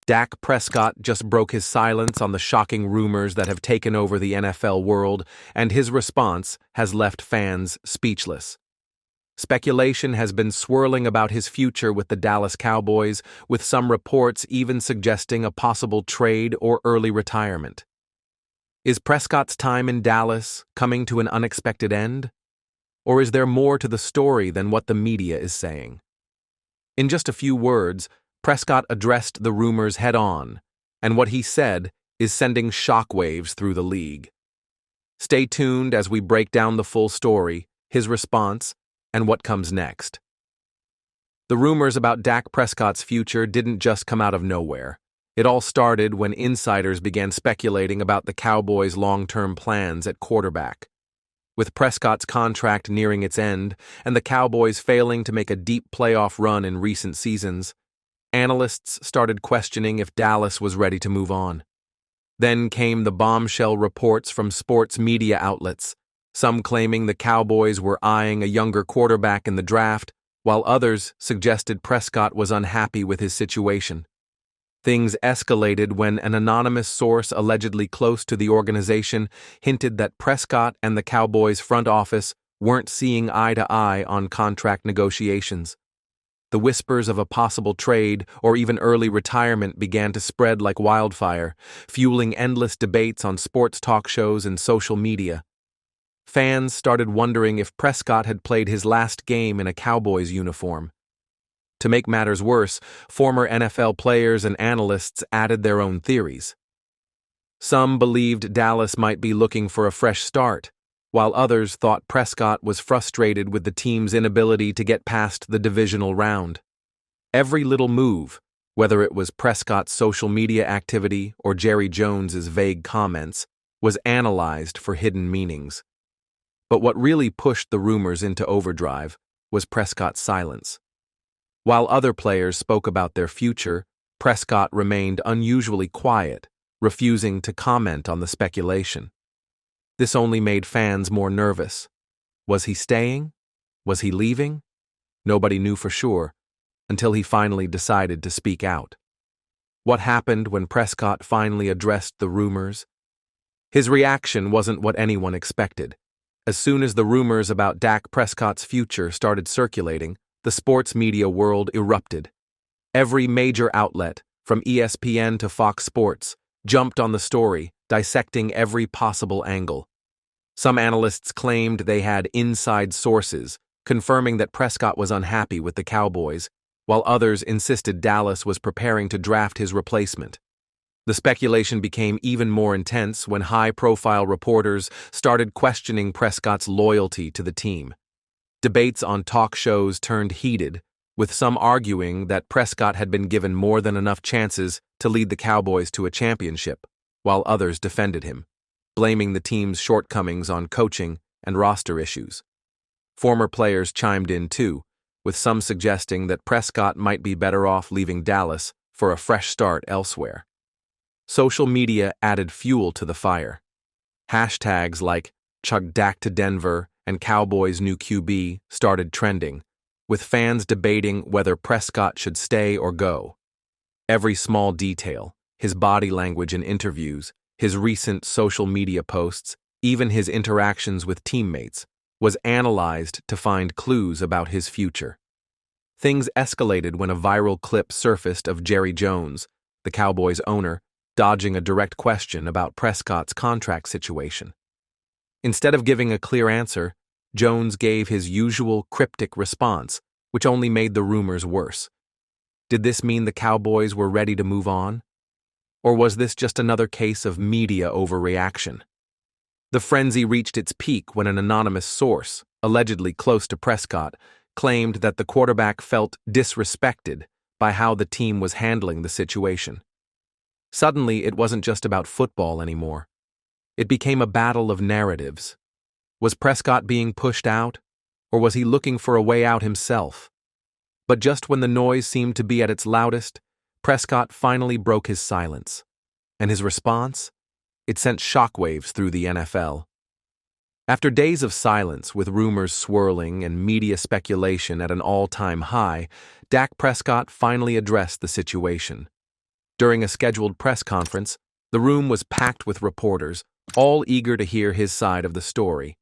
Dak Prescott just broke his silence on the shocking rumors that have taken over the NFL world, and his response has left fans speechless. Speculation has been swirling about his future with the Dallas Cowboys, with some reports even suggesting a possible trade or early retirement. Is Prescott's time in Dallas coming to an unexpected end? Or is there more to the story than what the media is saying? In just a few words, Prescott addressed the rumors head-on, and what he said is sending shockwaves through the league. Stay tuned as we break down the full story, his response, and what comes next. The rumors about Dak Prescott's future didn't just come out of nowhere. It all started when insiders began speculating about the Cowboys' long-term plans at quarterback. With Prescott's contract nearing its end and the Cowboys failing to make a deep playoff run in recent seasons, analysts started questioning if Dallas was ready to move on. Then came the bombshell reports from sports media outlets, some claiming the Cowboys were eyeing a younger quarterback in the draft, while others suggested Prescott was unhappy with his situation. Things escalated when an anonymous source allegedly close to the organization hinted that Prescott and the Cowboys' front office weren't seeing eye to eye on contract negotiations. The whispers of a possible trade or even early retirement began to spread like wildfire, fueling endless debates on sports talk shows and social media. Fans started wondering if Prescott had played his last game in a Cowboys uniform. To make matters worse, former NFL players and analysts added their own theories. Some believed Dallas might be looking for a fresh start, while others thought Prescott was frustrated with the team's inability to get past the divisional round. Every little move, whether it was Prescott's social media activity or Jerry Jones's vague comments, was analyzed for hidden meanings. But what really pushed the rumors into overdrive was Prescott's silence. While other players spoke about their future, Prescott remained unusually quiet, refusing to comment on the speculation. This only made fans more nervous. Was he staying? Was he leaving? Nobody knew for sure, until he finally decided to speak out. What happened when Prescott finally addressed the rumors? His reaction wasn't what anyone expected. As soon as the rumors about Dak Prescott's future started circulating, the sports media world erupted. Every major outlet, from ESPN to Fox Sports, jumped on the story, dissecting every possible angle. Some analysts claimed they had inside sources, confirming that Prescott was unhappy with the Cowboys, while others insisted Dallas was preparing to draft his replacement. The speculation became even more intense when high-profile reporters started questioning Prescott's loyalty to the team. Debates on talk shows turned heated, with some arguing that Prescott had been given more than enough chances to lead the Cowboys to a championship, while others defended him, blaming the team's shortcomings on coaching and roster issues. Former players chimed in too, with some suggesting that Prescott might be better off leaving Dallas for a fresh start elsewhere. Social media added fuel to the fire. Hashtags like "Chuck Dak to Denver" and "Cowboys' new QB" started trending, with fans debating whether Prescott should stay or go. Every small detail, his body language in interviews, his recent social media posts, even his interactions with teammates, was analyzed to find clues about his future. Things escalated when a viral clip surfaced of Jerry Jones, the Cowboys' owner, dodging a direct question about Prescott's contract situation. Instead of giving a clear answer, Jones gave his usual cryptic response, which only made the rumors worse. Did this mean the Cowboys were ready to move on? Or was this just another case of media overreaction? The frenzy reached its peak when an anonymous source, allegedly close to Prescott, claimed that the quarterback felt disrespected by how the team was handling the situation. Suddenly, it wasn't just about football anymore. It became a battle of narratives. Was Prescott being pushed out, or was he looking for a way out himself? But just when the noise seemed to be at its loudest, Prescott finally broke his silence. And his response? It sent shockwaves through the NFL. After days of silence, with rumors swirling and media speculation at an all-time high, Dak Prescott finally addressed the situation. During a scheduled press conference, the room was packed with reporters, all eager to hear his side of the story.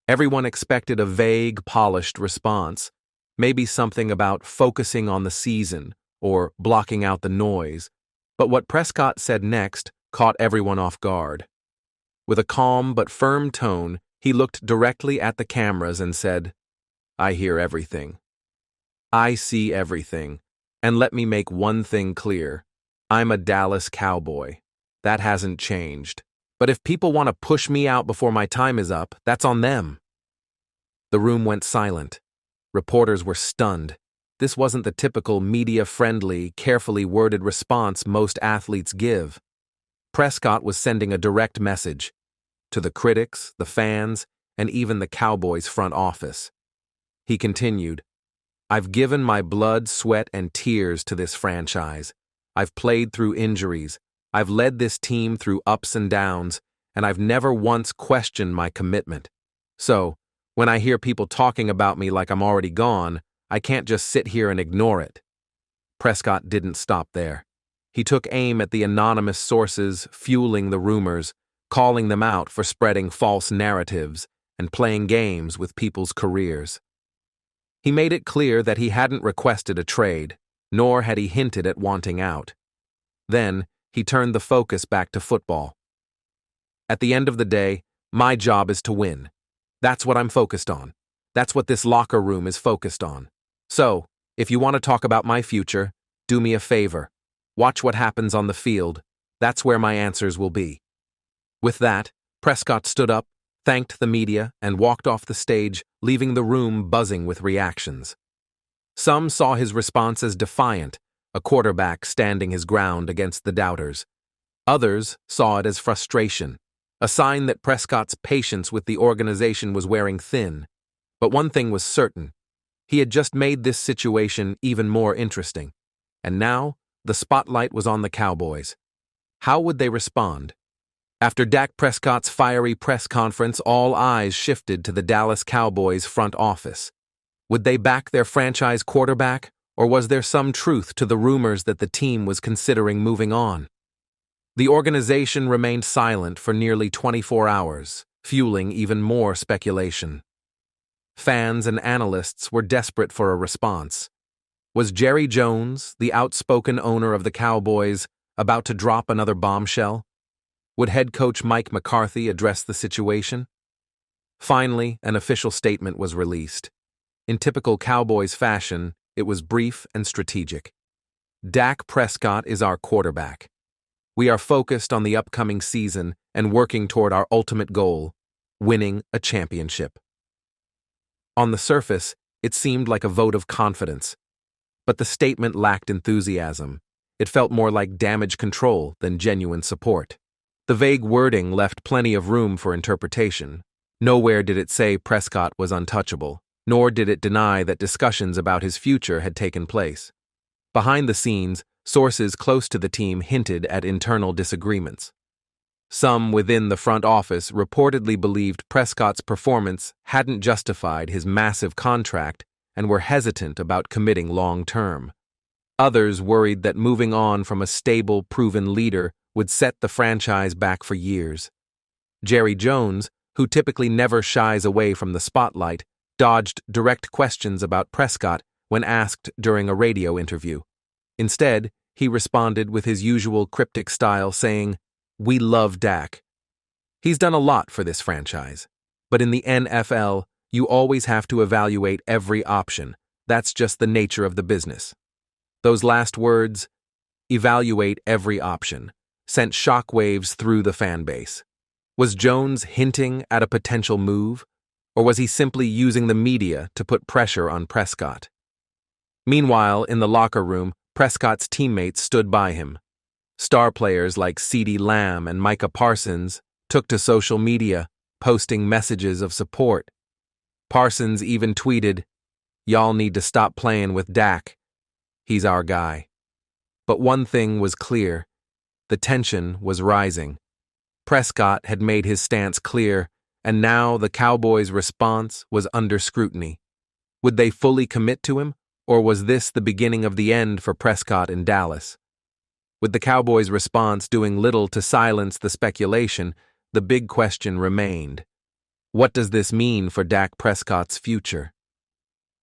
Everyone expected a vague, polished response, maybe something about focusing on the season or blocking out the noise, but what Prescott said next caught everyone off guard. With a calm but firm tone, he looked directly at the cameras and said, "I hear everything. I see everything. And let me make one thing clear. I'm a Dallas Cowboy. That hasn't changed. But if people want to push me out before my time is up, that's on them." The room went silent. Reporters were stunned. This wasn't the typical media-friendly, carefully worded response most athletes give. Prescott was sending a direct message to the critics, the fans, and even the Cowboys' front office. He continued, "I've given my blood, sweat, and tears to this franchise. I've played through injuries. I've led this team through ups and downs, and I've never once questioned my commitment. So, when I hear people talking about me like I'm already gone, I can't just sit here and ignore it." Prescott didn't stop there. He took aim at the anonymous sources fueling the rumors, calling them out for spreading false narratives and playing games with people's careers. He made it clear that he hadn't requested a trade, nor had he hinted at wanting out. Then, he turned the focus back to football. "At the end of the day, my job is to win. That's what I'm focused on. That's what this locker room is focused on. So, if you want to talk about my future, do me a favor. Watch what happens on the field. That's where my answers will be." With that, Prescott stood up, thanked the media, and walked off the stage, leaving the room buzzing with reactions. Some saw his response as defiant, a quarterback standing his ground against the doubters. Others saw it as frustration, a sign that Prescott's patience with the organization was wearing thin. But one thing was certain. He had just made this situation even more interesting. And now, the spotlight was on the Cowboys. How would they respond? After Dak Prescott's fiery press conference, all eyes shifted to the Dallas Cowboys front office. Would they back their franchise quarterback, or was there some truth to the rumors that the team was considering moving on? The organization remained silent for nearly 24 hours, fueling even more speculation. Fans and analysts were desperate for a response. Was Jerry Jones, the outspoken owner of the Cowboys, about to drop another bombshell? Would head coach Mike McCarthy address the situation? Finally, an official statement was released. In typical Cowboys fashion, it was brief and strategic. "Dak Prescott is our quarterback. We are focused on the upcoming season and working toward our ultimate goal, winning a championship." On the surface, it seemed like a vote of confidence. But the statement lacked enthusiasm. It felt more like damage control than genuine support. The vague wording left plenty of room for interpretation. Nowhere did it say Prescott was untouchable, nor did it deny that discussions about his future had taken place. Behind the scenes, sources close to the team hinted at internal disagreements. Some within the front office reportedly believed Prescott's performance hadn't justified his massive contract and were hesitant about committing long-term. Others worried that moving on from a stable, proven leader would set the franchise back for years. Jerry Jones, who typically never shies away from the spotlight, dodged direct questions about Prescott when asked during a radio interview. Instead, he responded with his usual cryptic style, saying, "We love Dak. He's done a lot for this franchise. But in the NFL, you always have to evaluate every option. That's just the nature of the business." Those last words, "evaluate every option," sent shockwaves through the fan base. Was Jones hinting at a potential move, or was he simply using the media to put pressure on Prescott? Meanwhile, in the locker room, Prescott's teammates stood by him. Star players like CeeDee Lamb and Micah Parsons took to social media, posting messages of support. Parsons even tweeted, "Y'all need to stop playing with Dak. He's our guy." But one thing was clear. The tension was rising. Prescott had made his stance clear, and now the Cowboys' response was under scrutiny. Would they fully commit to him, or was this the beginning of the end for Prescott in Dallas? With the Cowboys' response doing little to silence the speculation, the big question remained. What does this mean for Dak Prescott's future?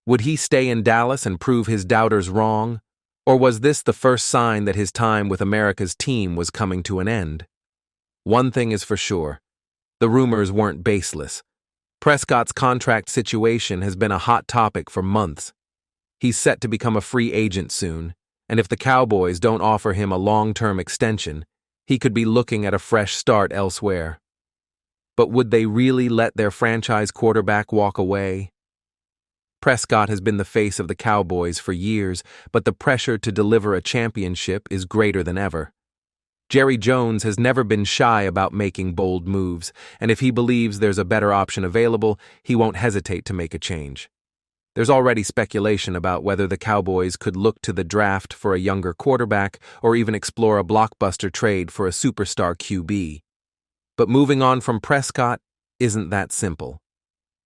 Would he stay in Dallas and prove his doubters wrong? Or was this the first sign that his time with America's team was coming to an end? One thing is for sure. The rumors weren't baseless. Prescott's contract situation has been a hot topic for months. He's set to become a free agent soon, and if the Cowboys don't offer him a long-term extension, he could be looking at a fresh start elsewhere. But would they really let their franchise quarterback walk away? Prescott has been the face of the Cowboys for years, but the pressure to deliver a championship is greater than ever. Jerry Jones has never been shy about making bold moves, and if he believes there's a better option available, he won't hesitate to make a change. There's already speculation about whether the Cowboys could look to the draft for a younger quarterback or even explore a blockbuster trade for a superstar QB. But moving on from Prescott isn't that simple.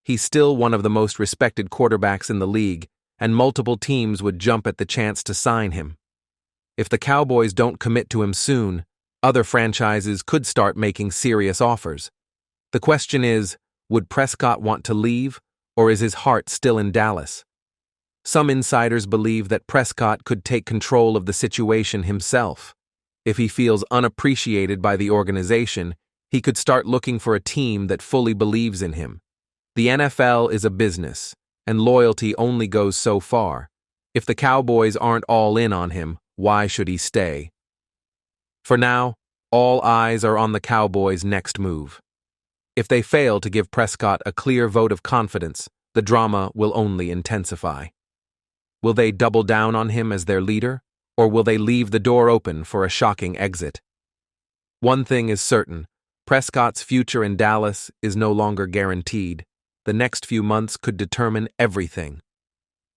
He's still one of the most respected quarterbacks in the league, and multiple teams would jump at the chance to sign him. If the Cowboys don't commit to him soon, other franchises could start making serious offers. The question is, would Prescott want to leave, or is his heart still in Dallas? Some insiders believe that Prescott could take control of the situation himself. If he feels unappreciated by the organization, he could start looking for a team that fully believes in him. The NFL is a business, and loyalty only goes so far. If the Cowboys aren't all in on him, why should he stay? For now, all eyes are on the Cowboys' next move. If they fail to give Prescott a clear vote of confidence, the drama will only intensify. Will they double down on him as their leader, or will they leave the door open for a shocking exit? One thing is certain, Prescott's future in Dallas is no longer guaranteed. The next few months could determine everything.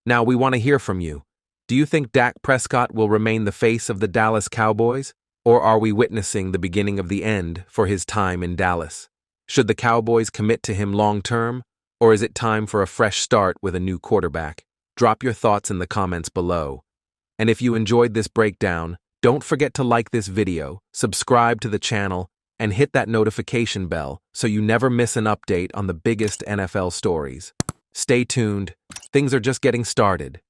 Now we want to hear from you. Do you think Dak Prescott will remain the face of the Dallas Cowboys, or are we witnessing the beginning of the end for his time in Dallas? Should the Cowboys commit to him long-term, or is it time for a fresh start with a new quarterback? Drop your thoughts in the comments below. And if you enjoyed this breakdown, don't forget to like this video, subscribe to the channel, and hit that notification bell so you never miss an update on the biggest NFL stories. Stay tuned, things are just getting started.